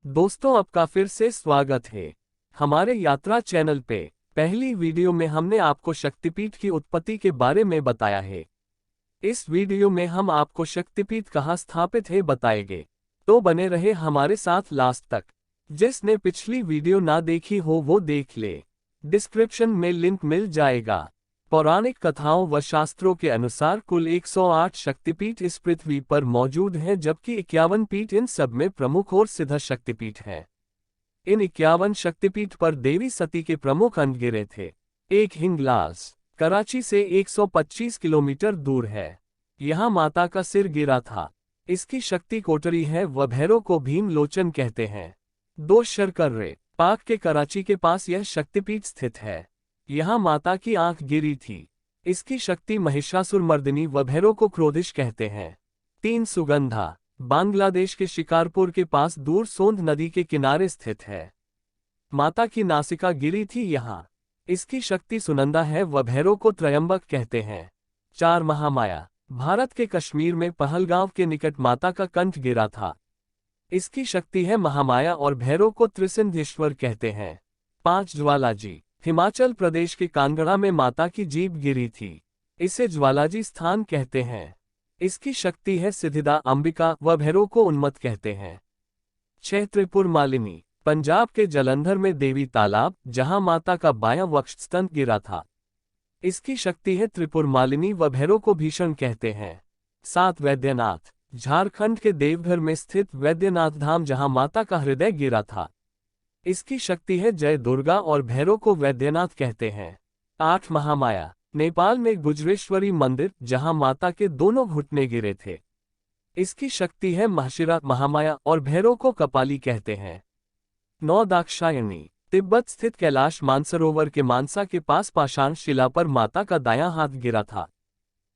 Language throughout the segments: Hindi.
दोस्तों, आपका फिर से स्वागत है हमारे यात्रा चैनल पे। पहली वीडियो में हमने आपको शक्तिपीठ की उत्पत्ति के बारे में बताया है। इस वीडियो में हम आपको शक्तिपीठ कहाँ स्थापित है बताएंगे, तो बने रहे हमारे साथ लास्ट तक। जिसने पिछली वीडियो ना देखी हो वो देख ले, डिस्क्रिप्शन में लिंक मिल जाएगा। पौराणिक कथाओं व शास्त्रों के अनुसार कुल 108 शक्तिपीठ इस पृथ्वी पर मौजूद हैं, जबकि 51 पीठ इन सब में प्रमुख और सिद्ध शक्तिपीठ हैं। इन 51 शक्तिपीठ पर देवी सती के प्रमुख अंग गिरे थे। एक हिंगलाज कराची से 125 किलोमीटर दूर है। यहाँ माता का सिर गिरा था। इसकी शक्ति कोटरी है व भैरव को भीम लोचन कहते हैं। 2 शरकर्रे पाक के कराची के पास यह शक्तिपीठ स्थित है। यहाँ माता की आंख गिरी थी। इसकी शक्ति महिषासुरमर्दिनी व भैरव को क्रोधिश कहते हैं। 3 सुगंधा बांग्लादेश के शिकारपुर के पास दूर सोंध नदी के किनारे स्थित है। माता की नासिका गिरी थी यहाँ। इसकी शक्ति सुनंदा है व भैरव को त्रयंबक कहते हैं। 4 महामाया भारत के कश्मीर में पहलगांव के निकट माता का कंठ गिरा था। इसकी शक्ति है महामाया और भैरव को त्रिसिंधेश्वर कहते हैं। 5 ज्वालाजी हिमाचल प्रदेश के कांगड़ा में माता की जीभ गिरी थी। इसे ज्वालाजी स्थान कहते हैं। इसकी शक्ति है सिद्धिदा अंबिका व भैरव को उन्मत्त कहते हैं। 6 त्रिपुर मालिनी पंजाब के जलंधर में देवी तालाब, जहां माता का बायां वक्षस्थल गिरा था। इसकी शक्ति है त्रिपुर मालिनी व भैरव को भीषण कहते हैं। 7 वैद्यनाथ झारखंड के देवघर में स्थित वैद्यनाथ धाम, जहां माता का हृदय गिरा था। इसकी शक्ति है जय दुर्गा और भैरव को वैद्यनाथ कहते हैं। 8 महामाया नेपाल में गुजरेश्वरी मंदिर, जहां माता के दोनों घुटने गिरे थे। इसकी शक्ति है महशिरा महामाया और भैरव को कपाली कहते हैं। 9 दाक्षायणी तिब्बत स्थित कैलाश मानसरोवर के मानसा के पास पाषाण शिला पर माता का दायां हाथ गिरा था।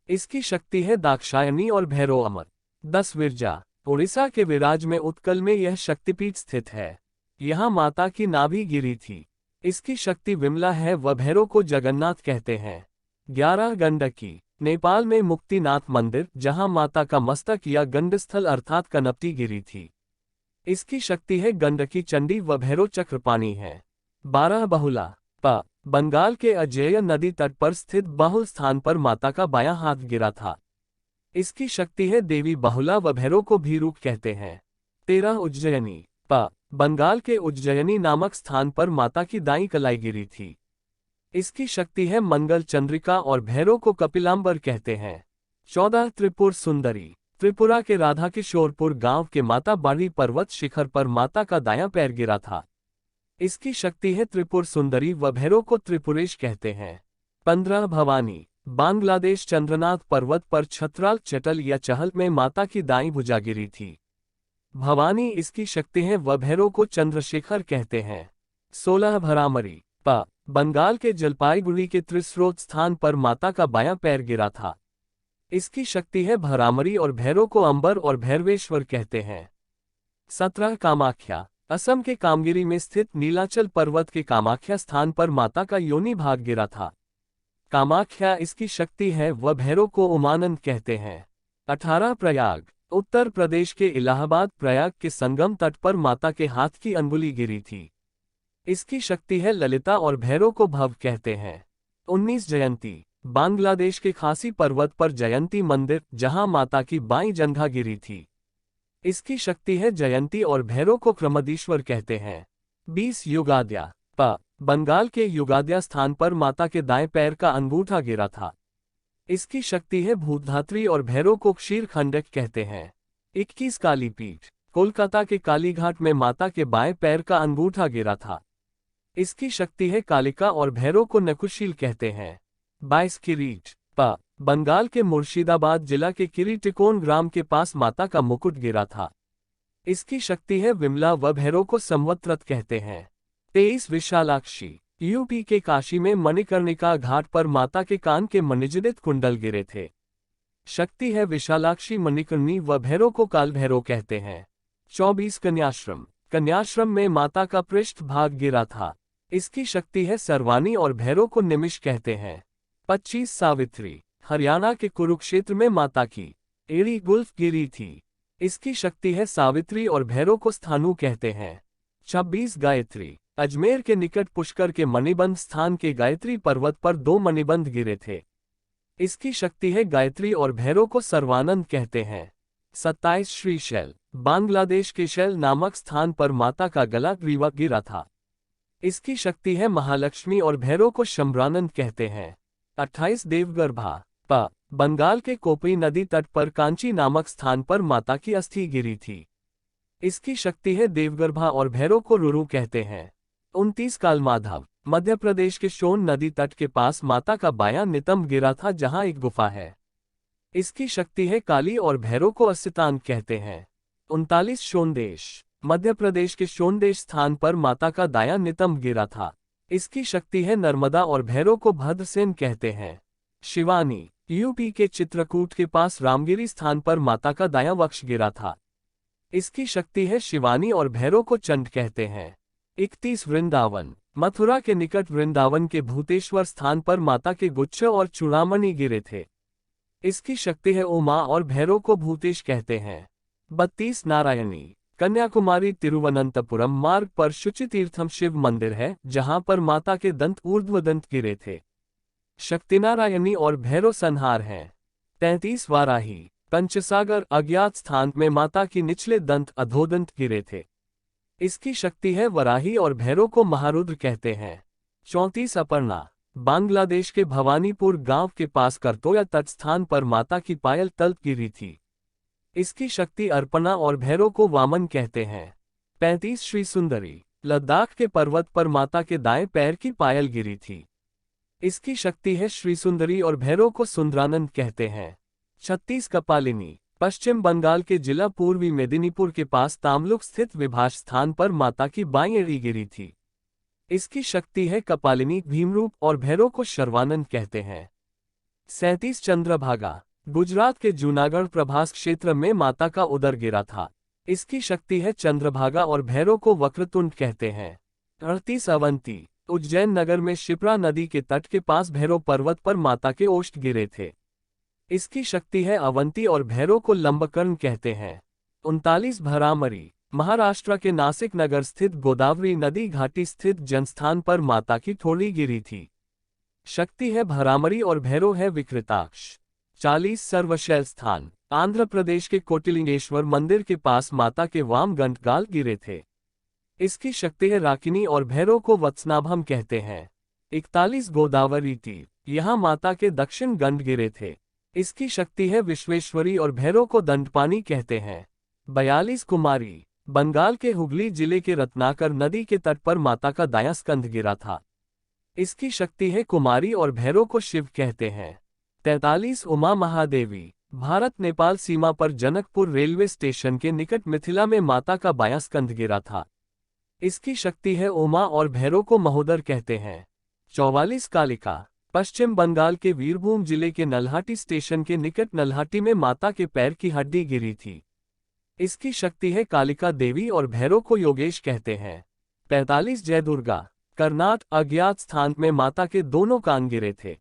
इसकी शक्ति है दाक्षायणी और भैरव अमर। 10 विरजा उड़ीसा के विराज में उत्कल में यह शक्तिपीठ स्थित है। यहाँ माता की नाभि गिरी थी। इसकी शक्ति विमला है व भैरव को जगन्नाथ कहते हैं। 11 गंडकी नेपाल में मुक्तिनाथ मंदिर, जहाँ माता का मस्तक या गंडस्थल अर्थात कनपटी गिरी थी। इसकी शक्ति है गंडकी चंडी व भैरव चक्रपाणी है। 12 बहुला बंगाल के अजेय नदी तट पर स्थित बहुल स्थान पर माता का बायां हाथ गिरा था। इसकी शक्ति है देवी बहुला व भैरव को भीरूप कहते हैं। 13 उज्जयनी बंगाल के उज्जयनी नामक स्थान पर माता की दाईं कलाई गिरी थी। इसकी शक्ति है मंगल चंद्रिका और भैरव को कपिलांबर कहते हैं। 14 त्रिपुर सुंदरी त्रिपुरा के राधा किशोरपुर गांव के माता बाड़ी पर्वत शिखर पर माता का दायां पैर गिरा था। इसकी शक्ति है त्रिपुर सुंदरी व भैरव को त्रिपुरेश कहते हैं। 15 भवानी बांग्लादेश चंद्रनाथ पर्वत पर छत्राल चटल या चहल में माता की दाईं भुजा गिरी थी। भवानी इसकी शक्ति है व भैरव को चंद्रशेखर कहते हैं। 16 भरामरी बंगाल के जलपाईगुड़ी के त्रिस्रोत स्थान पर माता का बायां पैर गिरा था। इसकी शक्ति है भरामरी और भैरव को अंबर और भैरवेश्वर कहते हैं। 17 कामाख्या असम के कामगिरी में स्थित नीलाचल पर्वत के कामाख्या स्थान पर माता का योनि भाग गिरा था। कामाख्या इसकी शक्ति है व भैरव को उमानंद कहते हैं। 18 प्रयाग उत्तर प्रदेश के इलाहाबाद प्रयाग के संगम तट पर माता के हाथ की अंगुली गिरी थी। इसकी शक्ति है ललिता और भैरव को भव कहते हैं। 19 जयंती बांग्लादेश के खासी पर्वत पर जयंती मंदिर, जहां माता की बाईं जंघा गिरी थी। इसकी शक्ति है जयंती और भैरव को क्रमदीश्वर कहते हैं। 20 युगाद्या बंगाल के युगाद्या स्थान पर माता के दाएं पैर का अंगूठा गिरा था। इसकी शक्ति है भूतधात्री और भैरव को क्षीरखंडक कहते हैं। 21 कालीपीठ कोलकाता के कालीघाट में माता के बाएं पैर का अंगूठा गिरा था। इसकी शक्ति है कालिका और भैरव को नकुशील कहते हैं। 22 किरीट बंगाल के मुर्शिदाबाद जिला के किरीटिकोन ग्राम के पास माता का मुकुट गिरा था। इसकी शक्ति है विमला व भैरव को संवत्सरत कहते हैं। 23 विशालाक्षी यूपी के काशी में मणिकर्णिका घाट पर माता के कान के मणिजडित कुंडल गिरे थे। शक्ति है विशालाक्षी मणिकर्णी व भैरव को काल भैरव कहते हैं। 24 कन्याश्रम में माता का पृष्ठ भाग गिरा था। इसकी शक्ति है सर्वानी और भैरव को निमिष कहते हैं। 25 सावित्री हरियाणा के कुरुक्षेत्र में माता की एड़ी गुल्फ गिरी थी। इसकी शक्ति है सावित्री और भैरव को स्थानु कहते हैं। 26 गायत्री। अजमेर के निकट पुष्कर के मणिबंध स्थान के गायत्री पर्वत पर 2 मणिबंध गिरे थे। इसकी शक्ति है गायत्री और भैरव को सर्वानंद कहते हैं। 27 श्रीशैल। बांग्लादेश के शैल नामक स्थान पर माता का गला ग्रीवा गिरा था। इसकी शक्ति है महालक्ष्मी और भैरव को शंभरानंद कहते हैं। 28 देवगर्भा। बंगाल के कोपई नदी तट पर कांची नामक स्थान पर माता की अस्थि गिरी थी। इसकी शक्ति है देवगर्भा और भैरव को रुरु कहते हैं। 29 कालमाधव। मध्य प्रदेश के सोन नदी तट के पास माता का बायां नितंब गिरा था जहां एक गुफा है। इसकी शक्ति है काली और भैरव को अस्सितान कहते हैं। 39 सोनदेश। मध्य प्रदेश के सोनदेश स्थान पर माता का दायां नितंब गिरा था। इसकी शक्ति है नर्मदा और भैरव को भद्रसेन कहते हैं। शिवानी। यूपी के चित्रकूट के पास रामगिरी स्थान पर माता का दायां वक्ष गिरा था। इसकी शक्ति है शिवानी और भैरव को चंड कहते हैं। 31 वृंदावन। मथुरा के निकट वृंदावन के भूतेश्वर स्थान पर माता के गुच्छ और चूड़ामणि गिरे थे। इसकी शक्ति है उमा और भैरव को भूतेश कहते हैं। 32 नारायणी। कन्याकुमारी तिरुवनंतपुरम मार्ग पर शुचितीर्थम शिव मंदिर है जहां पर माता के दंत ऊर्ध्वदंत गिरे थे। शक्तिनारायणी और भैरव संहार हैं। 33 वाराही। पंचसागर अज्ञात स्थान में माता की निचले दंत अधोदंत गिरे थे। इसकी शक्ति है वराही और भैरव को महारुद्र कहते हैं। 34 अपर्णा। बांग्लादेश के भवानीपुर गांव के पास करतोया तट स्थान पर माता की पायल तल्प गिरी थी। इसकी शक्ति अर्पणा और भैरव को वामन कहते हैं। 35 श्री सुंदरी। लद्दाख के पर्वत पर माता के दाएं पैर की पायल गिरी थी। इसकी शक्ति है श्री सुंदरी और भैरव को सुंदरानंद कहते हैं। 36 कपालिनी। पश्चिम बंगाल के जिला पूर्वी मेदिनीपुर के पास तामलुक स्थित विभाष स्थान पर माता की बाईं एड़ी गिरी थी। इसकी शक्ति है कपालिनी भीमरूप और भैरव को शर्वानंद कहते हैं। 37 चंद्रभागा। गुजरात के जूनागढ़ प्रभास क्षेत्र में माता का उदर गिरा था। इसकी शक्ति है चंद्रभागा और भैरव को वक्रतुंड कहते हैं। 38 अवंती। उज्जैन नगर में शिप्रा नदी के तट के पास भैरव पर्वत पर माता के ओष्ठ गिरे थे। इसकी शक्ति है अवंती और भैरव को लंबकर्ण कहते हैं। 39 भरामरी। महाराष्ट्र के नासिक नगर स्थित गोदावरी नदी घाटी स्थित जनस्थान पर माता की थोड़ी गिरी थी। शक्ति है भरामरी और भैरव है विकृताक्ष। 40 सर्वशैल स्थान। आंध्र प्रदेश के कोटिलिंगेश्वर मंदिर के पास माता के वाम गंडगाल गिरे थे। इसकी शक्ति है राकिनी और भैरव को वत्सनाभम कहते हैं। 41 गोदावरी तीर। यहाँ माता के दक्षिण गंड गिरे थे। इसकी शक्ति है विश्वेश्वरी और भैरव को दंडपानी कहते हैं। 42 कुमारी। बंगाल के हुगली जिले के रत्नाकर नदी के तट पर माता का दायां स्कंध गिरा था। इसकी शक्ति है कुमारी और भैरव को शिव कहते हैं। 43 उमा महादेवी। भारत नेपाल सीमा पर जनकपुर रेलवे स्टेशन के निकट मिथिला में माता का बायां स्कंध गिरा था। इसकी शक्ति है उमा और भैरव को महोदर कहते हैं। 44 कालिका। पश्चिम बंगाल के वीरभूम जिले के नल्हाटी स्टेशन के निकट नल्हाटी में माता के पैर की हड्डी गिरी थी। इसकी शक्ति है कालिका देवी और भैरव को योगेश कहते हैं। 45 जयदुर्गा। कर्नाट अज्ञात स्थान में माता के दोनों कान गिरे थे।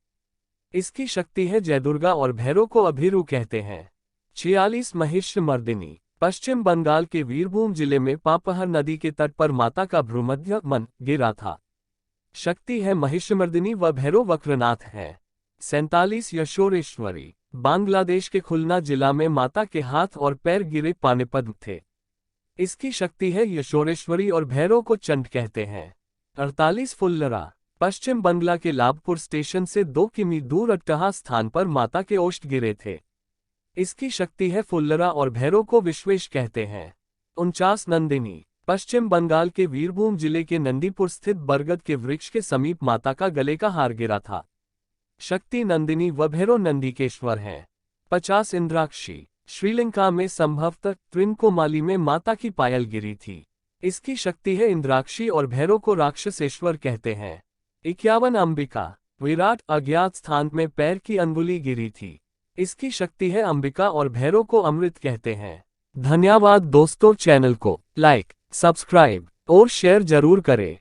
इसकी शक्ति है जयदुर्गा और भैरव को अभिरु कहते हैं। 46 महिषमर्दिनी। पश्चिम बंगाल के वीरभूम जिले में पापहर नदी के तट पर माता का भ्रूमध्य मन गिरा था। शक्ति है महिषमर्दिनी व भैरव वक्रनाथ है। 47 यशोरेश्वरी। बांग्लादेश के खुलना जिला में माता के हाथ और पैर गिरे पानीपद थे। इसकी शक्ति है यशोरेश्वरी और भैरव को चंड कहते हैं। 48 फुल्लरा। पश्चिम बंगला के लाभपुर स्टेशन से 2 किमी दूर अट्टहा स्थान पर माता के ओष्ठ गिरे थे। इसकी शक्ति है फुल्लरा और भैरव को विश्वेश कहते हैं। 49 नंदिनी। पश्चिम बंगाल के वीरभूम जिले के नंदीपुर स्थित बरगद के वृक्ष के समीप माता का गले का हार गिरा था। शक्ति नंदिनी व भैरव नंदीकेश्वर हैं। 50 इंद्राक्षी। श्रीलंका में संभवतः त्रिनकोमाली में माता की पायल गिरी थी। इसकी शक्ति है इंद्राक्षी और भैरव को राक्षसेश्वर कहते हैं। 51 अंबिका। विराट अज्ञात स्थान में पैर की अंगुली गिरी थी। इसकी शक्ति है अंबिका और भैरव को अमृत कहते हैं। धन्यवाद दोस्तों, चैनल को लाइक, सब्सक्राइब और शेयर जरूर करें।